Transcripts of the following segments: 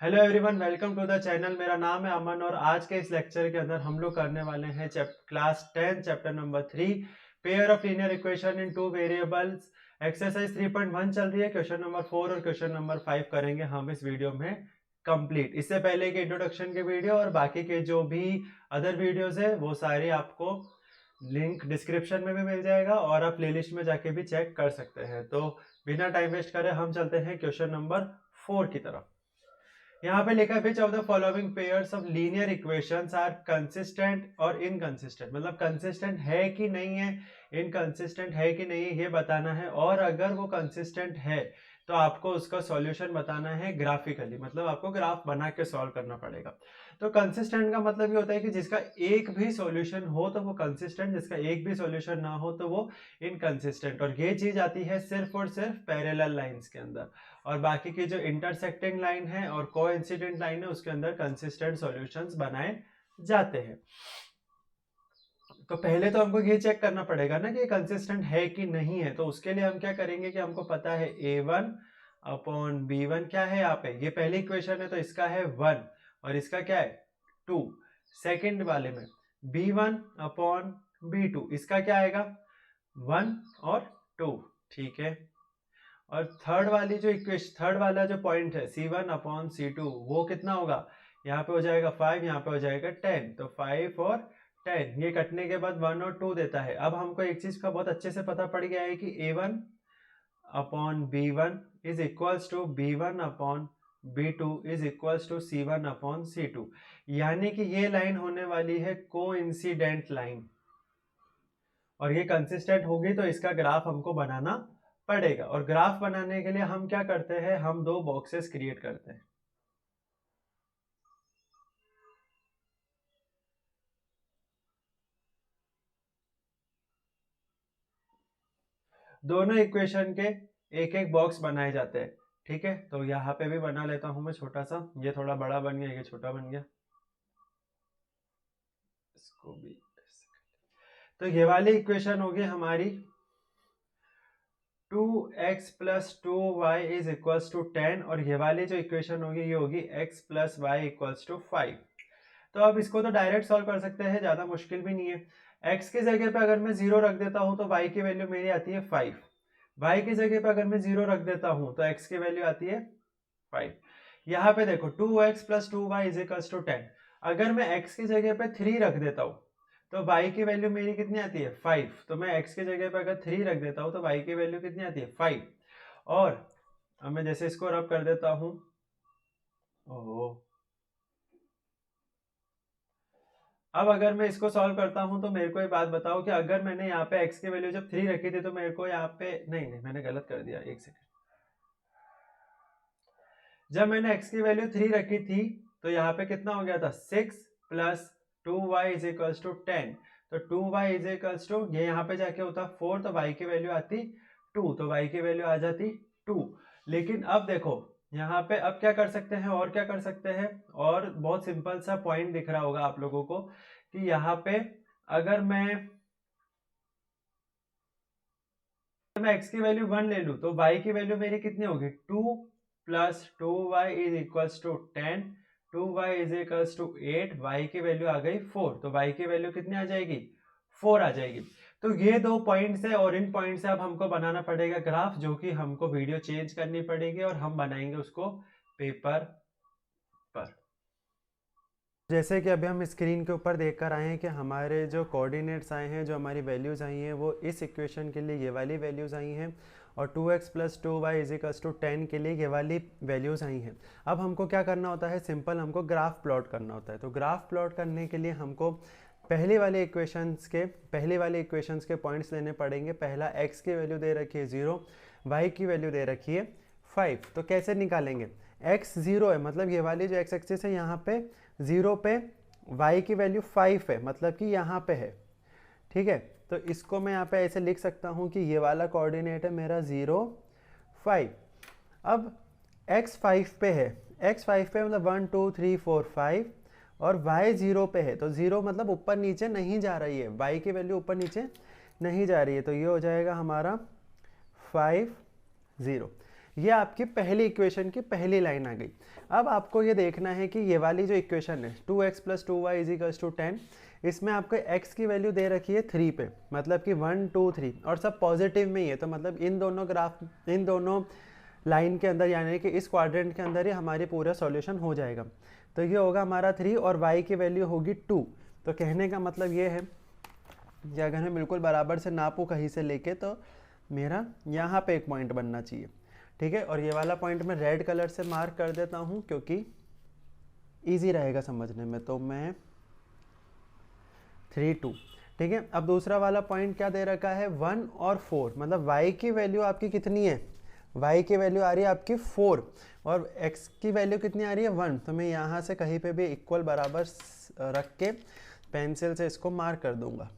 Hello everyone, welcome to the channel. मेरा नाम है अमन और आज के इस लेक्चर के अंदर हम लोग करने वाले हैं class 10 chapter number 3 pair of linear equation in two variables. Exercise 3.1 चल रही है। क्वेश्चन नंबर 4 और क्वेश्चन नंबर 5 करेंगे हम इस वीडियो में कंप्लीट। इससे पहले के इंट्रोडक्शन के वीडियो और बाकी के जो भी अदर वीडियोज है वो सारी आपको लिंक डिस्क्रिप्शन में भी मिल जाएगा और आप प्लेलिस्ट में जाके भी चेक कर सकते हैं। तो बिना टाइम वेस्ट करे हम चलते हैं क्वेश्चन नंबर 4 की तरफ। यहाँ पे लिखा है which of the following pairs of linear equations are consistent और इनकंसिस्टेंट, मतलब कंसिस्टेंट है कि नहीं है, इनकंसिस्टेंट है कि नहीं है, ये बताना है। और अगर वो कंसिस्टेंट है तो आपको उसका सॉल्यूशन बताना है ग्राफिकली, मतलब आपको ग्राफ बना के सॉल्व करना पड़ेगा। तो कंसिस्टेंट का मतलब ये होता है कि जिसका एक भी सॉल्यूशन हो तो वो कंसिस्टेंट, जिसका एक भी सॉल्यूशन ना हो तो वो इनकंसिस्टेंट। और ये चीज आती है सिर्फ और सिर्फ पैरेलल लाइंस के अंदर, और बाकी की जो इंटरसेक्टिंग लाइन है और कोइंसिडेंट लाइन है उसके अंदर कंसिस्टेंट सॉल्यूशंस बनाए जाते हैं। तो पहले तो हमको ये चेक करना पड़ेगा ना कि ये कंसिस्टेंट है कि नहीं है। तो उसके लिए हम क्या करेंगे कि हमको पता है a1 अपॉन b1 क्या है यहाँ पे, ये पहली इक्वेशन है तो इसका है 1 और इसका क्या है 2। सेकंड वाले में b1 अपॉन b2 इसका क्या आएगा 1 और 2, ठीक है। और थर्ड वाली जो इक्वेशन, थर्ड वाला जो पॉइंट है c1 अपॉन c2 वो कितना होगा, यहाँ पे हो जाएगा 5, यहाँ पे हो जाएगा 10। तो 5 और 10 ये कटने के बाद 1 और 2 देता है। अब हमको एक चीज का बहुत अच्छे से पता पड़ गया है कि a1 upon b1 is equals to b1 upon b2 is equals to c1 upon c2, यानी कि ये लाइन होने वाली है कोइंसिडेंट लाइन और ये कंसिस्टेंट होगी तो इसका ग्राफ हमको बनाना पड़ेगा। और ग्राफ बनाने के लिए हम क्या करते हैं, हम दो बॉक्सेस क्रिएट करते हैं। दोनों इक्वेशन के एक एक बॉक्स बनाए जाते हैं, ठीक है। तो यहाँ पे भी बना लेता हूं मैं छोटा सा, ये थोड़ा बड़ा बन गया, ये छोटा बन गया, इसको भी। तो ये वाली इक्वेशन होगी हमारी 2x plus 2y is equals to 10 और ये वाली जो इक्वेशन होगी ये होगी x plus y equals to 5। तो अब इसको तो डायरेक्ट सॉल्व कर सकते हैं, ज्यादा मुश्किल भी नहीं है। x की जगह पे अगर मैं 0 रख देता हूं तो y की वैल्यू मेरी आती है 5। y की जगह पे अगर मैं 0 रख देता हूं तो x की वैल्यू आती है 5। यहाँ पे देखो 2x plus 2y is equals to 10। अगर मैं x की जगह पे 3 रख देता हूँ तो y की वैल्यू मेरी कितनी आती है 5। तो मैं x की जगह पे अगर 3 रख देता हूँ तो y की वैल्यू कितनी आती है 5। और अब मैं जैसे इसको रब कर देता हूँ, ओह, अब अगर मैं इसको सॉल्व करता हूं तो मेरे को ये बात बताओ कि अगर मैंने यहाँ पे x की वैल्यू जब 3 रखी थी तो मेरे को यहाँ पे नहीं नहीं मैंने गलत कर दिया, एक सेकंड। जब मैंने x की वैल्यू 3 रखी थी तो यहाँ पे कितना हो गया था 6 plus 2y is equals to 10। तो 2y इज इक्वल्स टू, ये यहाँ पे जाके होता 4 तो y की वैल्यू आती 2, तो y की वैल्यू आ जाती 2। लेकिन अब देखो यहाँ पे अब क्या कर सकते हैं, और क्या कर सकते हैं, और बहुत सिंपल सा पॉइंट दिख रहा होगा आप लोगों को कि यहाँ पे अगर मैं x की वैल्यू 1 ले लूं तो y की वैल्यू मेरी कितनी होगी 2 plus 2y is equals to 10, 2y is equals to 8, y की वैल्यू आ गई 4। तो y की वैल्यू कितनी आ जाएगी 4 आ जाएगी। तो ये दो पॉइंट्स है और इन पॉइंट से अब हमको बनाना पड़ेगा ग्राफ, जो कि हमको वीडियो चेंज करनी पड़ेगी और हम बनाएंगे उसको पेपर पर। जैसे कि अभी हम स्क्रीन के ऊपर देख कर आए हैं कि हमारे जो कोऑर्डिनेट्स आए हैं, जो हमारी वैल्यूज़ आई हैं वो इस इक्वेशन के लिए ये वाली वैल्यूज़ आई हैं और 2x plus 2y is equals to 10 के लिए ये वाली वैल्यूज़ आई हैं। अब हमको क्या करना होता है, सिंपल हमको ग्राफ प्लॉट करना होता है। तो ग्राफ प्लॉट करने के लिए हमको पहली वाले इक्वेशंस के पॉइंट्स लेने पड़ेंगे। पहला x की वैल्यू दे रखी है 0, y की वैल्यू दे रखी है 5। तो कैसे निकालेंगे, x 0 है मतलब ये वाली जो x एक्सिस है यहाँ पे 0 पे y की वैल्यू 5 है, मतलब कि यहाँ पे है, ठीक है। तो इसको मैं यहाँ पे ऐसे लिख सकता हूँ कि ये वाला कोऑर्डिनेट है मेरा 0 5। अब x 5 पे है, x 5 पे मतलब 1 2 3 4 5 और y 0 पे है। तो 0 मतलब ऊपर नीचे नहीं जा रही है, y की वैल्यू ऊपर नीचे नहीं जा रही है। तो ये हो जाएगा हमारा 5 0। ये आपकी पहली इक्वेशन की पहली लाइन आ गई। अब आपको ये देखना है कि ये वाली जो इक्वेशन है 2x + 2y = 10, इसमें आपको x की वैल्यू दे रखी है 3 पे, मतलब कि 1 2 3 और सब पॉजिटिव में ही है, तो मतलब इन दोनों लाइन के अंदर यानी कि इस क्वाड्रेंट के अंदर ही हमारी पूरा सॉल्यूशन हो जाएगा। तो ये होगा हमारा 3 और y की वैल्यू होगी 2। तो कहने का मतलब ये है कि अगर मैं बिल्कुल बराबर से नापूँ कहीं से लेके, तो मेरा यहाँ पे एक पॉइंट बनना चाहिए, ठीक है। और ये वाला पॉइंट मैं रेड कलर से मार्क कर देता हूँ क्योंकि ईजी रहेगा समझने में। तो मैं 3 2, ठीक है। अब दूसरा वाला पॉइंट क्या दे रखा है 1 और 4, मतलब y की वैल्यू आपकी कितनी है, y की वैल्यू आ रही है आपकी 4 और x की वैल्यू कितनी आ रही है 1। तो मैं यहाँ से कहीं पे भी इक्वल बराबर रख के पेंसिल से इसको मार्क कर दूंगा,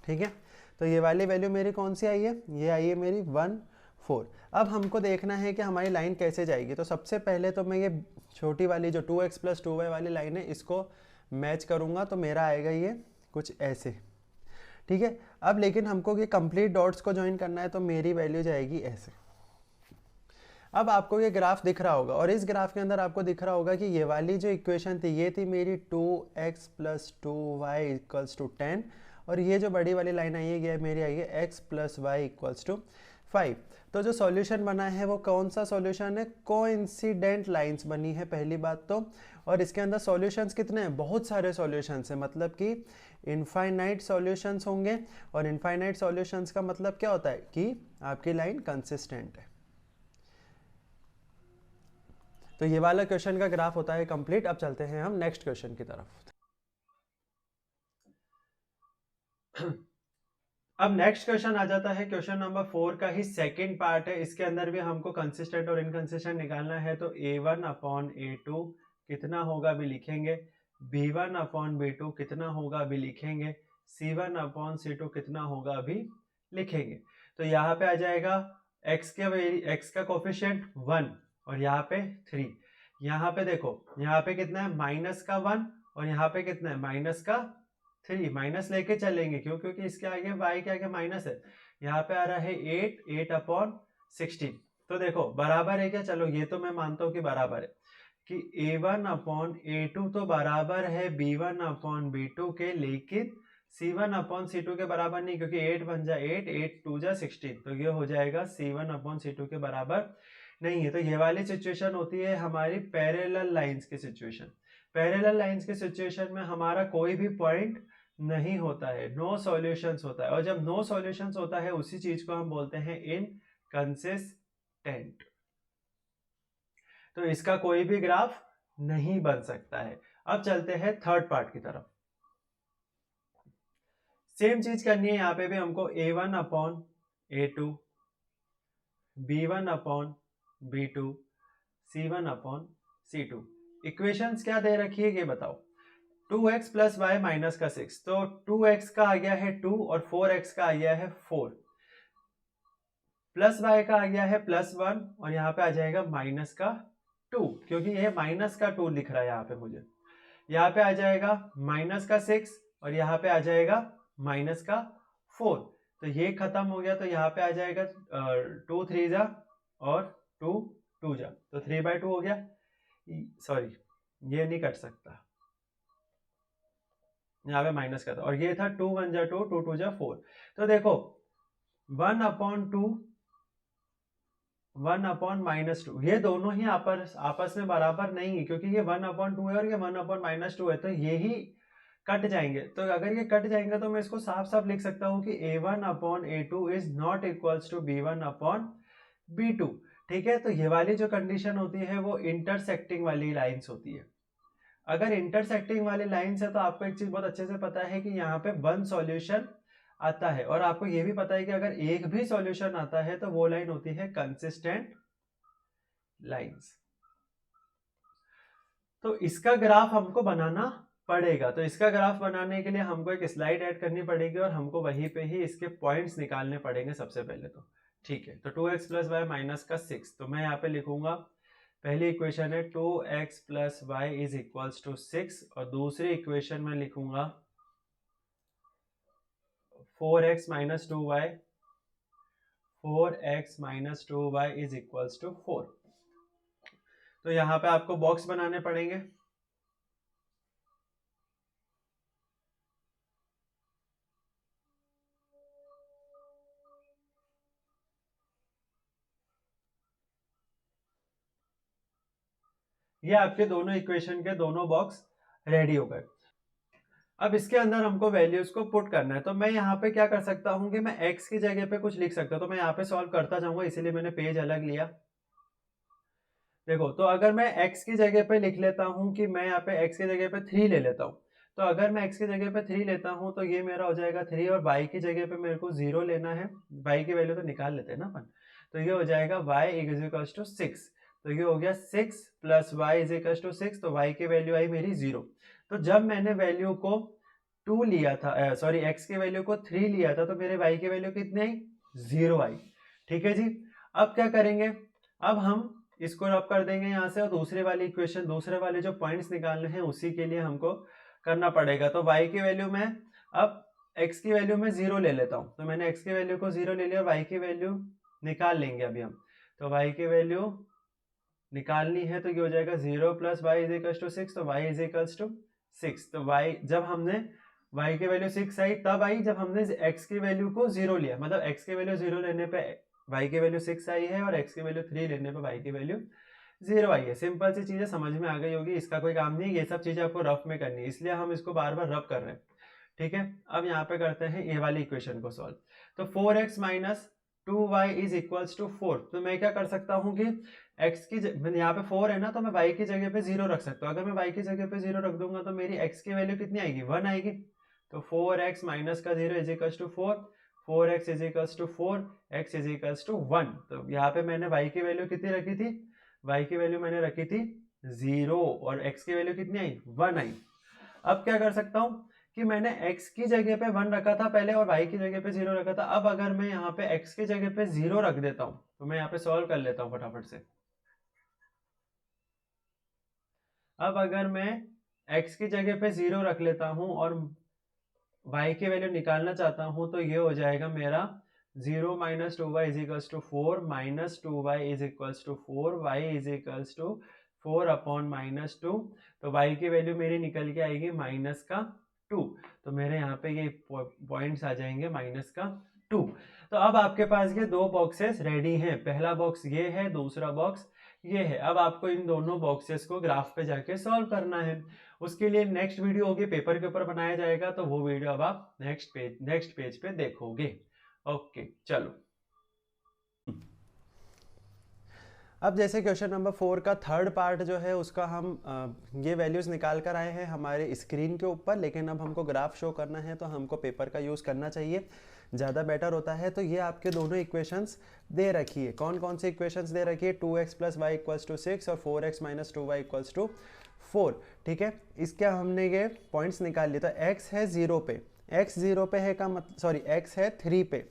ठीक है। तो ये वाली वैल्यू मेरी कौन सी आई है, ये आई है मेरी 1 4। अब हमको देखना है कि हमारी लाइन कैसे जाएगी। तो सबसे पहले तो मैं ये छोटी वाली जो 2x + 2y वाली लाइन है इसको मैच करूँगा, तो मेरा आएगा ये कुछ ऐसे, ठीक है। अब लेकिन हमको ये कंप्लीट डॉट्स को ज्वाइन करना है, तो मेरी वैल्यू जाएगी ऐसे। अब आपको ये ग्राफ दिख रहा होगा और इस ग्राफ के अंदर आपको दिख रहा होगा कि ये वाली जो इक्वेशन थी ये थी मेरी 2x + 2y = 10 और ये जो बड़ी वाली लाइन आई है ये मेरी आई है x + y = 5। तो जो सॉल्यूशन बना है वो कौन सा सॉल्यूशन है, कोइंसिडेंट लाइंस बनी है पहली बात तो। और इसके अंदर सॉल्यूशंस कितने हैं, बहुत सारे सॉल्यूशंस हैं, मतलब कि इनफाइनाइट सॉल्यूशंस होंगे। और इनफाइनाइट सॉल्यूशंस का मतलब क्या होता है कि आपकी लाइन कंसिस्टेंट है। तो ये वाला क्वेश्चन का ग्राफ होता है कंप्लीट। अब चलते हैं हम नेक्स्ट क्वेश्चन की तरफ। अब नेक्स्ट क्वेश्चन आ जाता है क्वेश्चन नंबर 4 का ही सेकंड पार्ट है। इसके अंदर भी हमको कंसिस्टेंट और इनकंसिस्टेंट निकालना है। तो a1/a2 कितना होगा अभी लिखेंगे, b1/b2 कितना होगा अभी लिखेंगे, c1/c2 कितना होगा अभी लिखेंगे। तो यहाँ पे आ जाएगा x का कोफिशिएंट 1 और यहाँ पे 3। यहाँ पे देखो यहाँ पे कितना है -1 और यहाँ पे कितना है -3। माइनस लेके चलेंगे क्यों, क्योंकि इसके आगे y के आगे माइनस है। यहाँ पे आ रहा है 8/16। तो देखो बराबर है क्या, चलो ये तो मैं मानता हूँ कि बराबर है कि a1/a2 तो बराबर है b1/b2 के, लेकिन c1/c2 के बराबर नहीं, क्योंकि 8 बन जा 8, 8 2 जा 16। तो ये हो जाएगा c1/c2 के बराबर नहीं है। तो ये वाली सिचुएशन होती है हमारी पैरेलल लाइंस की सिचुएशन। पैरेलल लाइंस की सिचुएशन में हमारा कोई भी पॉइंट नहीं होता है, नो सॉल्यूशंस होता है। और जब नो सॉल्यूशंस होता है उसी चीज को हम बोलते हैं इनकंसिस्टेंट। तो इसका कोई भी ग्राफ नहीं बन सकता है। अब चलते हैं थर्ड पार्ट की तरफ। सेम चीज करनी है यहाँ पे भी हमको a1/a2, b1/b2, c1/c2। इक्वेशंस क्या दे रखी है ये बताओ। 2x + y - 6, तो 2x का आ गया है 2 और 4x का आ गया है 4, प्लस y का आ गया है +1 और यहाँ पे आ जाएगा -2, क्योंकि ये -2 लिख रहा है यहाँ पे मुझे। यहाँ पे आ जाएगा -6 और यहाँ पे आ जाएगा -4। तो ये खत्म हो गया, तो यहाँ पे आ जाएगा 2 3 जा और 2 2 जा, तो 3/2 हो गया। सॉरी ये नहीं कट सकता, यहाँ पे माइनस का था और ये था 2 1 जा 2, 2 2 जा 4। तो देखो 1/2 1/-2 ये दोनों ही आपस में बराबर नहीं है, क्योंकि ये 1/2 है और ये 1/-2 है, तो ये ही कट जाएंगे। तो अगर ये कट जाएंगे तो मैं इसको साफ साफ लिख सकता हूँ कि a1/a2 is not equals to b1/b2। ठीक है, तो ये वाली जो कंडीशन होती है वो इंटरसेक्टिंग वाली लाइंस होती है। अगर इंटरसेक्टिंग वाली लाइंस है तो आपको एक चीज बहुत अच्छे से पता है कि यहाँ पे वन सॉल्यूशन आता है, और आपको ये भी पता है कि अगर एक भी सॉल्यूशन आता है तो वो लाइन होती है कंसिस्टेंट लाइंस। तो इसका ग्राफ हमको बनाना पड़ेगा। तो इसका ग्राफ बनाने के लिए हमको एक स्लाइड ऐड करनी पड़ेगी और हमको वहीं पे ही इसके पॉइंट्स निकालने पड़ेंगे सबसे पहले तो। ठीक है, तो 2x + y - 6, तो मैं यहाँ पे लिखूंगा पहली इक्वेशन है 2x + y = 6 और दूसरी इक्वेशन में लिखूंगा 4x - 2y 4x minus 2y is equals to 4। तो यहाँ पे आपको बॉक्स बनाने पड़ेंगे। ये आपके दोनों इक्वेशन के दोनों बॉक्स रेडी हो गए। अब इसके अंदर हमको वैल्यूज को पुट करना है, तो मैं यहाँ पे क्या कर सकता हूँ कि मैं x की जगह पे कुछ लिख सकता हूँ। तो मैं यहाँ पे सॉल्व करता जाऊंगा, इसीलिए मैंने पेज अलग लिया। देखो, तो अगर मैं x की जगह पे लिख लेता हूँ कि मैं यहाँ पे x की जगह पे 3 ले लेता हूँ, तो अगर मैं x की जगह पे 3 लेता हूँ तो ये मेरा हो जाएगा 3, और y की जगह पे मेरे को 0 लेना है। y की वैल्यू तो निकाल लेते हैं ना अपन, तो ये हो जाएगा y इज इक्वल टू 6। तो ये हो गया 6 plus y is equal to 6, तो y की वैल्यू आई मेरी 0। तो जब मैंने वैल्यू को 2 लिया था, सॉरी x की वैल्यू को 3 लिया था, तो मेरे y की वैल्यू कितनी आई? 0 आई। ठीक है जी। अब क्या करेंगे, अब हम इसको रब कर देंगे यहाँ से, और दूसरे वाली इक्वेशन, दूसरे वाले जो पॉइंट्स निकालने हैं उसी के लिए हमको करना पड़ेगा। तो y की वैल्यू में अब x की वैल्यू में 0 ले लेता हूँ, तो मैंने x की वैल्यू को 0 ले लिया, और y की वैल्यू निकाल लेंगे अभी हम। तो y की वैल्यू निकालनी है, तो ये हो जाएगा 0 plus y is equal to 6, तो y इज इक्वल टू 6। तो y जब हमने y की वैल्यू 6 आई तब आई जब हमने x की वैल्यू को 0 लिया, मतलब x की वैल्यू 0 लेने पे y की वैल्यू 6 आई है, और x की वैल्यू 3 लेने पे y की वैल्यू 0 आई है। सिंपल सी चीजें समझ में आ गई होगी, इसका कोई काम नहीं, ये सब चीजें आपको रफ में करनी है, इसलिए हम इसको बार बार रफ कर रहे हैं। ठीक है, अब यहाँ पे करते हैं ये वाली इक्वेशन को सॉल्व। तो 4x minus 2y is equals to 4। तो मैं क्या कर सकता हूँ कि x की यहाँ पे 4 है ना, तो मैं y की जगह पे 0 रख सकता हूँ। अगर मैं y की जगह पे 0 रख दूंगा तो मेरी x की वैल्यू कितनी आएगी? 1 आएगी। तो 4x माइनस का 0 is equals to 4, 4x is equals to 4, x is equals to 1। तो यहाँ पे मैंने y की वैल्यू कितनी रखी थी? y की वैल्यू मैंने रखी थी 0, और x की वैल्यू कितनी आई? 1 आई। अब क्या कर सकता हूँ कि मैंने x की जगह पे 1 रखा था पहले, और y की जगह पे 0 रखा था। अब अगर मैं यहाँ पे x की जगह पे 0 रख देता हूँ, तो मैं यहाँ पे सॉल्व कर लेता हूँ फटाफट से। अब अगर मैं x की जगह पे 0 रख लेता हूँ और y की वैल्यू निकालना चाहता हूँ, तो ये हो जाएगा मेरा 0 minus 2y is equals to 4, minus 2y is equals to 4, y is equals to 4 upon minus 2। तो y की वैल्यू मेरी निकल के आएगी माइनस का 2। तो मेरे यहाँ पे ये पॉइंट्स आ जाएंगे माइनस का 2। तो अब आपके पास ये दो बॉक्सेस रेडी हैं, पहला बॉक्स ये है, दूसरा बॉक्स ये है। अब आपको इन दोनों बॉक्सेस को ग्राफ पे जाके सॉल्व करना है। उसके लिए नेक्स्ट वीडियो होगी, पेपर के ऊपर बनाया जाएगा, तो वो वीडियो अब आप नेक्स्ट पेज पे देखोगे। ओके, चलो। अब जैसे क्वेश्चन नंबर 4 का थर्ड पार्ट जो है उसका हम ये वैल्यूज़ निकाल कर आए हैं हमारे स्क्रीन के ऊपर, लेकिन अब हमको ग्राफ शो करना है तो हमको पेपर का यूज़ करना चाहिए, ज़्यादा बेटर होता है। तो ये आपके दोनों इक्वेशंस दे रखी है। कौन कौन सी इक्वेशंस दे रखी है? 2x plus y equals to 6 और 4x minus 2y equals to 4। ठीक है, इसके हमने ये पॉइंट्स निकाल लिए। तो x है 0 पे, x 0 पे है का मतलब, सॉरी x है 3 पे,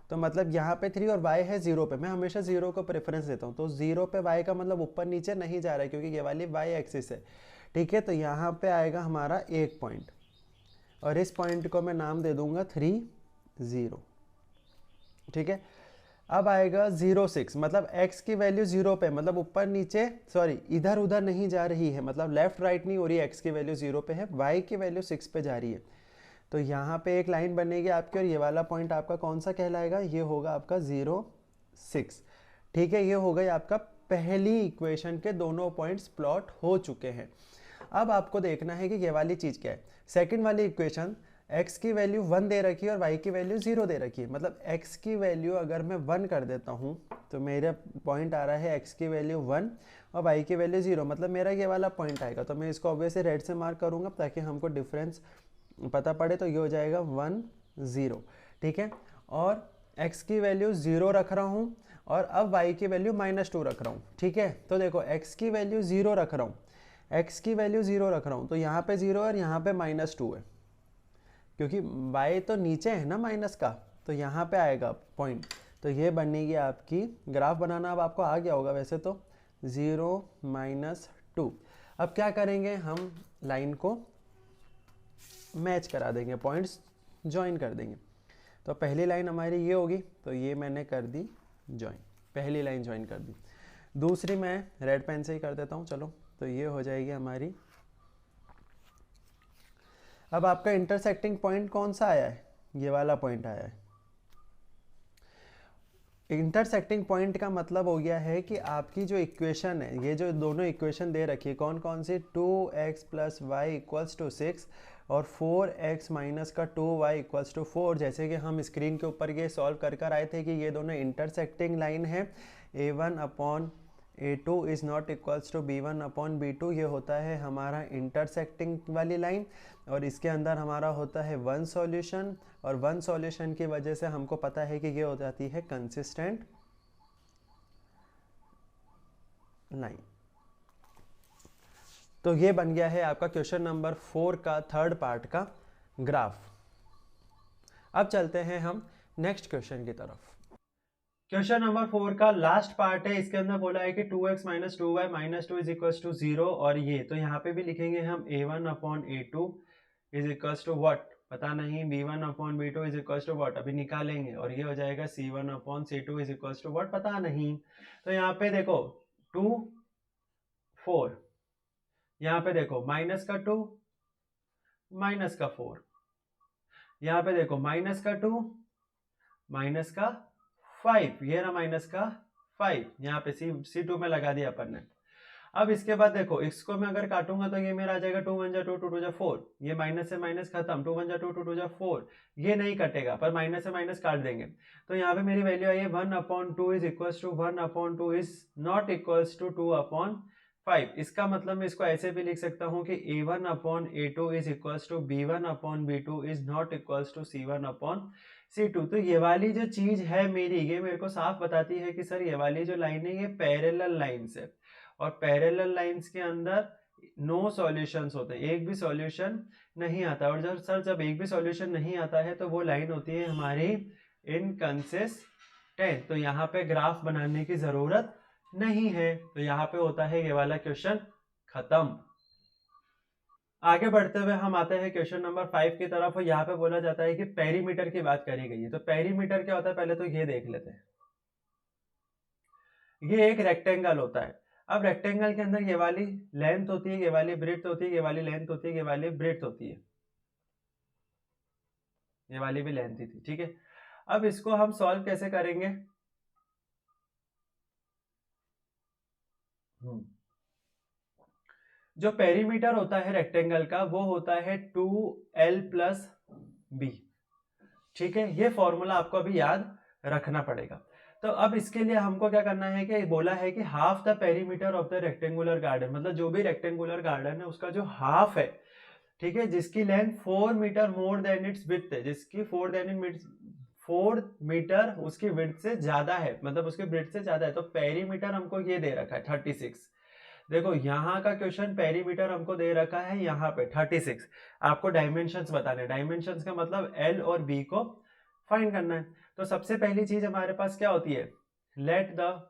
तो मतलब यहाँ पे 3 और y है 0 पे। मैं हमेशा 0 को प्रेफरेंस देता हूँ, तो 0 पे y का मतलब ऊपर नीचे नहीं जा रहा है क्योंकि ये वाली y एक्सिस है। ठीक है, तो यहाँ पे आएगा हमारा एक पॉइंट, और इस पॉइंट को मैं नाम दे दूंगा 3 0। ठीक है, अब आएगा 0 6, मतलब x की वैल्यू 0 पे, मतलब ऊपर नीचे, सॉरी इधर उधर नहीं जा रही है, मतलब लेफ्ट राइट नहीं हो रही है। x की वैल्यू 0 पे है, y की वैल्यू 6 पे जा रही है। तो यहाँ पे एक लाइन बनेगी आपकी, और ये वाला पॉइंट आपका कौन सा कहलाएगा? ये होगा आपका 0 6। ठीक है, ये हो गई आपका पहली इक्वेशन के दोनों पॉइंट्स प्लॉट हो चुके हैं। अब आपको देखना है कि ये वाली चीज़ क्या है। सेकंड वाली इक्वेशन, x की वैल्यू 1 दे रखी है और y की वैल्यू 0 दे रखी है। मतलब x की वैल्यू अगर मैं 1 कर देता हूँ तो मेरा पॉइंट आ रहा है x की वैल्यू 1 और y की वैल्यू 0, मतलब मेरा ये वाला पॉइंट आएगा। तो मैं इसको ऑब्वियसली रेड से मार्क करूँगा ताकि हमको डिफरेंस पता पड़े। तो ये हो जाएगा 1 0। ठीक है, और x की वैल्यू 0 रख रहा हूँ, और अब y की वैल्यू -2 रख रहा हूँ। ठीक है, तो देखो x की वैल्यू 0 रख रहा हूँ, x की वैल्यू 0 रख रहा हूँ, तो यहाँ पे 0 और यहाँ पे -2 है, क्योंकि y तो नीचे है ना माइनस का, तो यहाँ पे आएगा पॉइंट। तो ये बनेगी आपकी, ग्राफ बनाना अब आपको आ गया होगा वैसे तो, 0 -2। अब क्या करेंगे, हम लाइन को मैच करा देंगे, पॉइंट्स ज्वाइन कर देंगे। तो पहली लाइन हमारी ये होगी, तो ये मैंने कर दी ज्वाइन, पहली लाइन ज्वाइन कर दी। दूसरी मैं रेड पेन से ही कर देता हूँ, चलो। तो ये हो जाएगी हमारी। अब आपका इंटरसेक्टिंग पॉइंट कौन सा आया है? ये वाला पॉइंट आया है। इंटरसेक्टिंग पॉइंट का मतलब हो गया है कि आपकी जो इक्वेशन है, ये जो दोनों इक्वेशन दे रखी है कौन कौन सी, 2x + y = 6 और 4x माइनस का 2y = 4, जैसे कि हम स्क्रीन के ऊपर ये सॉल्व कर आए थे कि ये दोनों इंटरसेक्टिंग लाइन है। a1/a2 is not equals to b1/b2, ये होता है हमारा इंटरसेक्टिंग वाली लाइन, और इसके अंदर हमारा होता है वन सॉल्यूशन, और वन सॉल्यूशन की वजह से हमको पता है कि ये हो जाती है कंसिस्टेंट लाइन। तो ये बन गया है आपका क्वेश्चन नंबर 4 का थर्ड पार्ट का ग्राफ। अब चलते हैं हम नेक्स्ट क्वेश्चन की तरफ। क्वेश्चन नंबर 4 का लास्ट पार्ट है। इसके अंदर बोला है कि 2x - 2y - 2 = 0, और ये तो यहाँ पे भी लिखेंगे हम a1/a2 = व्हाट, पता नहीं, b1/b2 = व्हाट, अभी निकालेंगे, और ये हो जाएगा c1/c2 = व्हाट, पता नहीं। तो यहाँ पे देखो 2 4, यहाँ पे देखो माइनस का 2 माइनस का 4, यहाँ पे देखो माइनस का 2 माइनस का 5, ये रहा माइनस का 5, यहाँ पे C2 में लगा दिया अपन ने। अब इसके बाद देखो इसको मैं अगर काटूंगा तो ये मेरा आ जाएगा 2 1 2 2 2 4, ये माइनस से माइनस खत्म, 2 1 2 2 2 4, ये नहीं कटेगा पर माइनस से माइनस काट देंगे। तो यहाँ पे मेरी वैल्यू आई है 1/2 is equals to 1/2 is not equals to 2/5। इसका मतलब मैं इसको ऐसे भी लिख सकता हूँ कि a1/a2 is equals to b1/b2 is not equals to c1/c2। तो ये वाली जो चीज है मेरी, ये मेरे को साफ बताती है कि सर ये वाली जो लाइन है ये पैरेलल लाइंस है, और पैरेलल लाइंस के अंदर नो सॉल्यूशंस होते हैं, एक भी सॉल्यूशन नहीं आता। और जब एक भी सॉल्यूशन नहीं आता है तो वो लाइन होती है हमारी इनकंसिस्टेंट। तो यहाँ पे ग्राफ बनाने की जरूरत नहीं है, तो यहाँ पे होता है ये वाला क्वेश्चन खत्म। आगे बढ़ते हुए हम आते हैं क्वेश्चन नंबर 5 की तरफ, और यहाँ पे बोला जाता है कि पेरीमीटर की बात करी गई है। तो पेरीमीटर क्या होता है पहले तो ये देख लेते हैं। ये एक रेक्टेंगल होता है। अब रेक्टेंगल के अंदर ये वाली लेंथ होती है, ये वाली ब्रेड्थ होती है, ये वाली लेंथ होती है, ये वाली ब्रेड्थ होती है, ये वाली भी लेंथ ही थी, ठीक है। अब इसको हम सॉल्व कैसे करेंगे? जो पेरीमीटर होता है रेक्टेंगल का वो होता है 2l + b, ठीक है। ये फॉर्मूला आपको अभी याद रखना पड़ेगा। तो अब इसके लिए हमको क्या करना है कि बोला है कि half the perimeter of the rectangular garden, मतलब जो भी रेक्टेंगुलर गार्डन है उसका जो हाफ है, ठीक है, जिसकी length 4 metre more than its width है, जिसकी 4 मीटर उसकी विड्थ से ज्यादा है, मतलब उसकी ब्रेड्थ से ज्यादा है। तो पेरीमीटर हमको ये दे रखा है 36। देखो यहाँ का क्वेश्चन पेरीमीटर हमको दे रखा है यहाँ पे 36, आपको डायमेंशंस बताने, डायमेंशंस का मतलब एल और बी को फाइंड करना है। तो सबसे पहली चीज हमारे पास क्या होती है, let the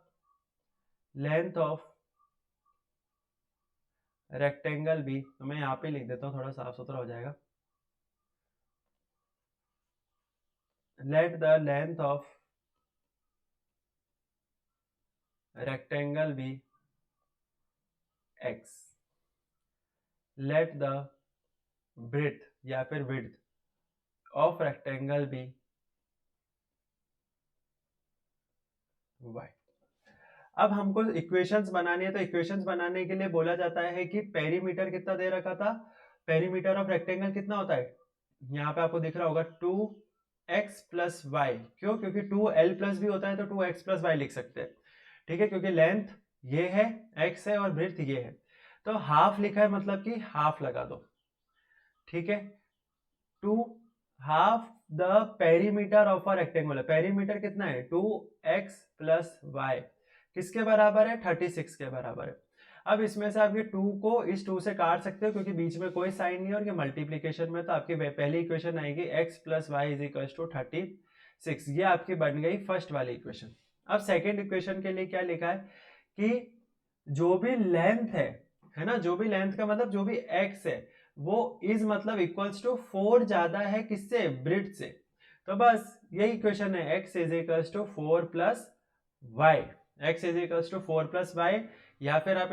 length of rectangle be, तो मैं यहाँ पे लिख देता हूँ, थोड़ा साफ सुथरा हो जाएगा। Let the length of rectangle be x, let the breadth या फिर width of rectangle be y। अब हमको इक्वेशंस बनानी है, तो इक्वेशंस बनाने के लिए बोला जाता है कि पेरीमीटर कितना दे रखा था, पेरीमीटर ऑफ रेक्टेंगल कितना होता है, यहाँ पे आपको दिख रहा होगा 2x + y। क्यों? क्योंकि 2l + b होता है तो 2x + y लिख सकते हैं, ठीक है, क्योंकि लेंथ ये है, x है, और ब्रेड्थ ये है। तो हाफ लिखा है मतलब कि हाफ लगा दो, ठीक है। 2 half the perimeter of a rectangular, perimeter कितना है 2x + y, किसके बराबर है 36 के बराबर है। अब इसमें से आप ये 2 को इस 2 से काट सकते हो क्योंकि बीच में कोई साइन नहीं है, और ये मल्टीप्लीकेशन में, तो आपकी पहली इक्वेशन आएगी x + y = 36, ये आपकी बन गई फर्स्ट वाली इक्वेशन। अब सेकेंड इक्वेशन के लिए क्या लिखा है कि जो भी लेंथ है ना, जो भी लेंथ का मतलब जो भी x है वो इज मतलब इक्वल्स टू 4 ज्यादा है किससे, ब्रेड्थ से। तो बस यही इक्वेशन है, x = 4 + y, x is equals to 4 plus y, या फिर आप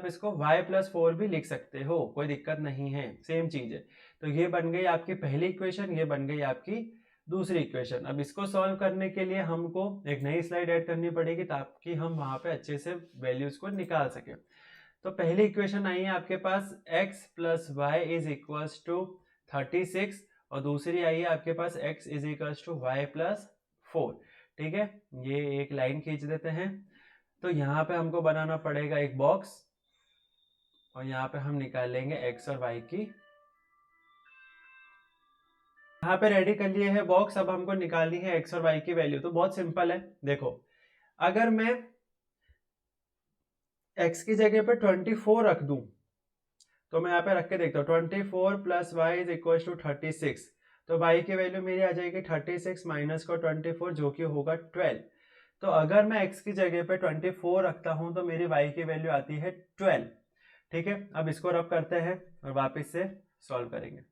इसको y प्लस 4 भी लिख सकते हो, कोई दिक्कत नहीं है, सेम चीज है। तो ये बन गई आपकी पहली इक्वेशन, ये बन गई आपकी दूसरी इक्वेशन। अब इसको सॉल्व करने के लिए हमको एक नई स्लाइड ऐड करनी पड़ेगी ताकि हम वहां पे अच्छे से वैल्यूज को निकाल सके। तो पहली इक्वेशन आई है आपके पास x plus y is equals to 36, और दूसरी आई है आपके पास x is equals to y plus 4। ठीक है, ये एक लाइन खींच देते हैं। तो यहाँ पे हमको बनाना पड़ेगा एक बॉक्स, और यहाँ पे हम निकालेंगे x और y की। यहाँ पे रेडी कर लिए है बॉक्स, अब हमको निकालनी है x और y की वैल्यू। तो बहुत सिंपल है, देखो अगर मैं x की जगह पे 24 रख दूं, तो मैं यहाँ पे रख के देखता हूँ 24 plus y is equal to 36। तो y की वैल्यू मेरी आ जाएगी 36 माइनस को 24 जो कि होगा 12। तो अगर मैं x की जगह पे 24 रखता हूं तो मेरी y की वैल्यू आती है 12। ठीक है, अब इसको रब करते हैं और वापस से सॉल्व करेंगे।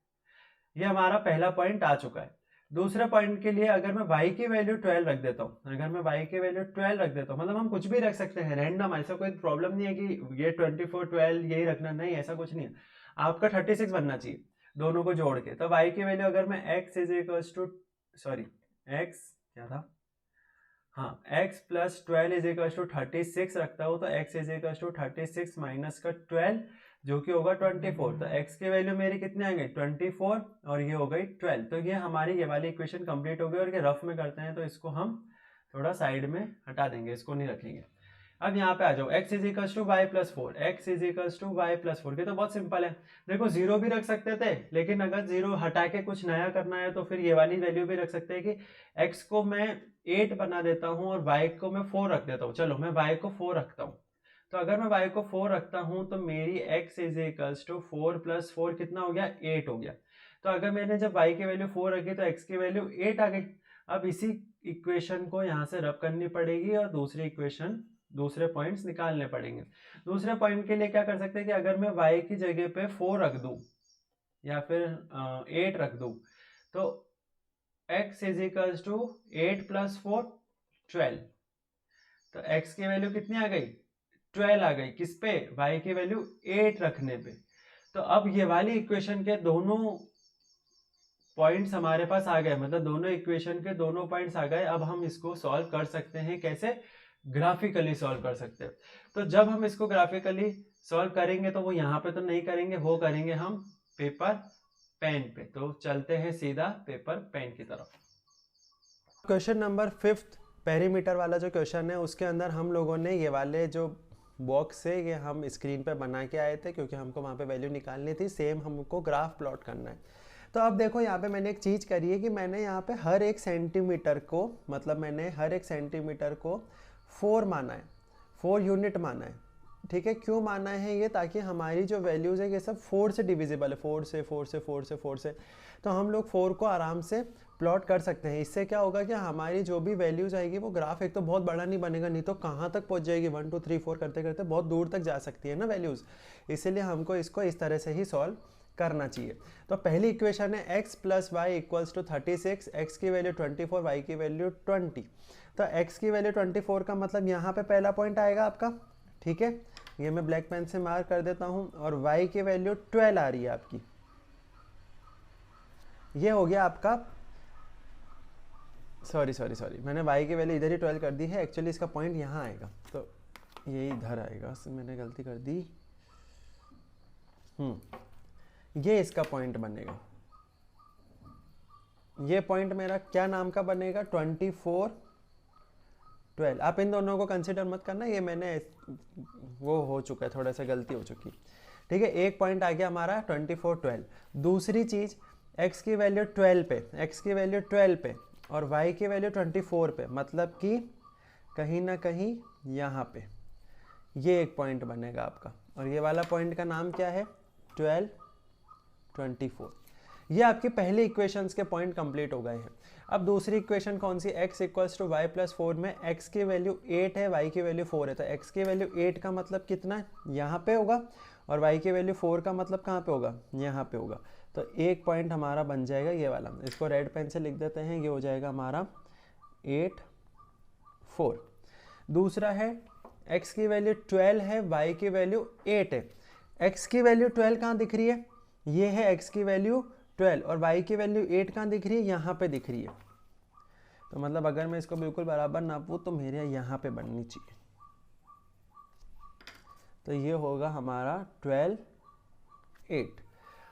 ये हमारा पहला पॉइंट आ चुका है। दूसरे पॉइंट के लिए अगर मैं y की वैल्यू 12 रख देता हूँ, मतलब हम कुछ भी रख सकते हैं रैंडम, ऐसा कोई प्रॉब्लम नहीं है कि ये 24 12 यही रखना, नहीं ऐसा कुछ नहीं है, आपका 36 बनना चाहिए दोनों को जोड़ के। तो y की वैल्यू अगर मैं x is equals to x क्या था, हाँ x plus 12 is equals to 36 रखता हूँ, तो x is equals to 36 minus का 12 जो कि होगा 24। तो x की वैल्यू मेरी कितनी आ गई 24, और ये हो गई 12। तो ये हमारी ये वाली इक्वेशन कंप्लीट हो गई। और ये रफ में करते हैं तो इसको हम थोड़ा साइड में हटा देंगे, इसको नहीं रखेंगे। अब यहाँ पे आ जाओ, x is equals to y plus 4, x is equals to y plus 4। ये तो बहुत सिंपल है, देखो जीरो भी रख सकते थे, लेकिन अगर जीरो हटा के कुछ नया करना है तो फिर ये वाली वैल्यू भी रख सकते हैं कि x को मैं 8 बना देता हूँ और y को मैं 4 रख देता हूँ। चलो मैं y को 4 रखता हूँ, तो अगर मैं y को 4 रखता हूँ तो मेरी x is equals to 4 plus 4 कितना हो गया 8 हो गया। तो अगर मैंने जब y की वैल्यू 4 रखी तो x की वैल्यू 8 आ गई। अब इसी इक्वेशन को यहाँ से रब करनी पड़ेगी और दूसरी इक्वेशन दूसरे पॉइंट्स निकालने पड़ेंगे। दूसरे पॉइंट के लिए क्या कर सकते हैं कि अगर मैं y की जगह पे 4 रख दूं या फिर 8 रख दूं, तो x is equals to 8 plus 4 12। तो x की वैल्यू कितनी आ गई 12 आ गई, किस पे y की वैल्यू 8 रखने पे। तो अब ये वाली इक्वेशन के दोनों पॉइंट्स हमारे पास आ गए, मतलब दोनों इक्वेशन के दोनों पॉइंट्स आ गए। अब हम इसको सॉल्व कर सकते हैं, कैसे, ग्राफिकली सॉल्व कर सकते हैं। तो जब हम इसको ग्राफिकली सॉल्व करेंगे तो वो यहाँ पे तो नहीं करेंगे, वो करेंगे हम पेपर पेन पे। तो चलते हैं सीधा पेपर पेन की तरफ। क्वेश्चन नंबर 5 पेरीमीटर वाला जो क्वेश्चन है उसके अंदर हम लोगों ने ये वाले जो बॉक्स है ये हम स्क्रीन पे बना के आए थे, क्योंकि हमको वहाँ पे वैल्यू निकालनी थी, सेम हमको ग्राफ प्लॉट करना है। तो अब देखो यहाँ पे मैंने एक चीज़ करी है कि मैंने यहाँ पे हर एक सेंटीमीटर को, मतलब मैंने हर एक सेंटीमीटर को 4 माना है, 4 यूनिट माना है। ठीक है, क्यों माना है ये, ताकि हमारी जो वैल्यूज़ है ये सब 4 से डिविजिबल है, 4 से 4 से 4 से 4 से, तो हम लोग 4 को आराम से प्लॉट कर सकते हैं। इससे क्या होगा कि हमारी जो भी वैल्यूज़ आएगी वो ग्राफ एक तो बहुत बड़ा नहीं बनेगा, नहीं तो कहाँ तक पहुँच जाएगी 1 2 3 4 करते करते बहुत दूर तक जा सकती है ना वैल्यूज़। इसीलिए हमको इसको इस तरह से ही सॉल्व करना चाहिए। तो पहली इक्वेशन है x plus y equals to 36, x की वैल्यू 24, y की वैल्यू 20। तो x की वैल्यू 24 का मतलब यहाँ पे पहला पॉइंट आएगा आपका। ठीक है, ये मैं ब्लैक पेन से मार्क कर देता हूँ। और y की वैल्यू 12 आ रही है आपकी, ये हो गया आपका, सॉरी मैंने y की वैल्यू इधर ही 12 कर दी है, एक्चुअली इसका पॉइंट यहाँ आएगा, तो ये इधर आएगा, मैंने गलती कर दी। ये इसका पॉइंट बनेगा, ये पॉइंट मेरा क्या नाम का बनेगा 24 12। आप इन दोनों को कंसिडर मत करना, ये मैंने वो हो चुका है, थोड़ा सा गलती हो चुकी। ठीक है, एक पॉइंट आ गया हमारा 24 12। दूसरी चीज x की वैल्यू 12 पे, x की वैल्यू 12 पे और y की वैल्यू 24 पे, मतलब कि कहीं ना कहीं यहाँ पे ये एक पॉइंट बनेगा आपका। और ये वाला पॉइंट का नाम क्या है 12 24। ये आपकी पहली इक्वेशंस के पॉइंट कंप्लीट हो गए हैं। अब दूसरी इक्वेशन कौन सी, x equals to y plus 4 में x की वैल्यू 8 है, y की वैल्यू 4 है। तो x की वैल्यू 8 का मतलब कितना है, यहाँ पे होगा, और y की वैल्यू 4 का मतलब कहाँ पे होगा, यहाँ पे होगा। तो एक पॉइंट हमारा बन जाएगा ये वाला, इसको रेड पेन से लिख देते हैं, ये हो जाएगा हमारा 8 4। दूसरा है x की वैल्यू 12 है, y की वैल्यू 8 है। x की वैल्यू 12 कहाँ दिख रही है? ये है x की वैल्यू 12 और y की वैल्यू 8 कहाँ दिख रही है? यहाँ पे दिख रही है। तो मतलब अगर मैं इसको बिल्कुल बराबर नापूँ तो मेरे यहाँ पे बननी चाहिए। तो ये होगा हमारा 12, 8।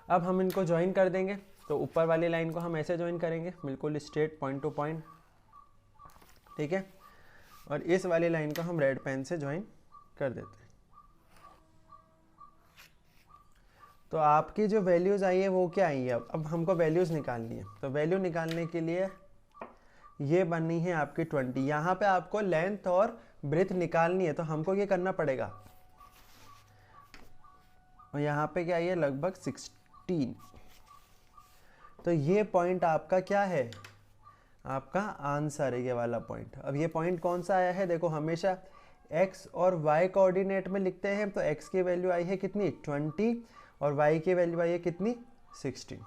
अब हम इनको ज्वाइन कर देंगे। तो ऊपर वाली लाइन को हम ऐसे ज्वाइन करेंगे, बिल्कुल स्ट्रेट, पॉइंट टू पॉइंट, ठीक है। और इस वाली लाइन को हम रेड पेन से ज्वाइन कर देते हैं। तो आपकी जो वैल्यूज़ आई है वो क्या आई है? अब हमको वैल्यूज़ निकालनी है। तो वैल्यू निकालने के लिए ये बननी है आपकी 20। यहाँ पे आपको लेंथ और ब्रेथ निकालनी है, तो हमको ये करना पड़ेगा। और यहाँ पे क्या है? लगभग 16। तो ये पॉइंट आपका क्या है? आपका आंसर है ये वाला पॉइंट। अब ये पॉइंट कौन सा आया है? देखो, हमेशा x और y कोऑर्डिनेट में लिखते हैं। तो x की वैल्यू आई है कितनी? 20 और y की वैल्यू आई है कितनी? 16।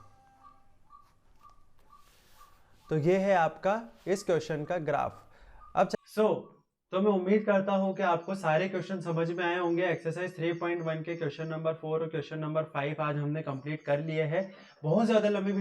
तो ये है आपका इस क्वेश्चन का ग्राफ। अब तो मैं उम्मीद करता हूं कि आपको सारे क्वेश्चन समझ में आए होंगे। एक्सरसाइज 3.1 के क्वेश्चन नंबर 4 और क्वेश्चन नंबर 5 आज हमने कंप्लीट कर लिए हैं। बहुत ज़्यादा लंबी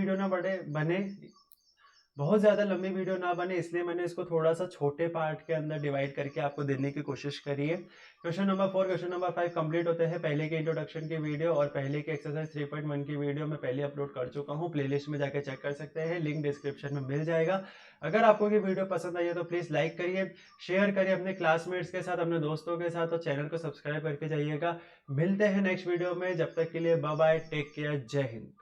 वीडियो ना बने, इसलिए मैंने इसको थोड़ा सा छोटे पार्ट के अंदर डिवाइड करके आपको देने की कोशिश करी है। Question number 4, question number 5 complete होते हैं। पहले के इंट्रोडक्शन की वीडियो और पहले के एक्सरसाइज 3.1 की वीडियो मैं पहले अपलोड कर चुका हूँ। प्लेलिस्ट में जाकर चेक कर सकते हैं, लिंक डिस्क्रिप्शन में मिल जाएगा। अगर आपको ये वीडियो पसंद आई है तो प्लीज़ लाइक करिए, शेयर करिए अपने क्लासमेट्स के साथ, अपने दोस्तों के साथ, और चैनल को सब्सक्राइब करके जाइएगा। मिलते हैं नेक्स्ट वीडियो में। जब तक के लिए बाय बाय, टेक केयर, जय हिंद।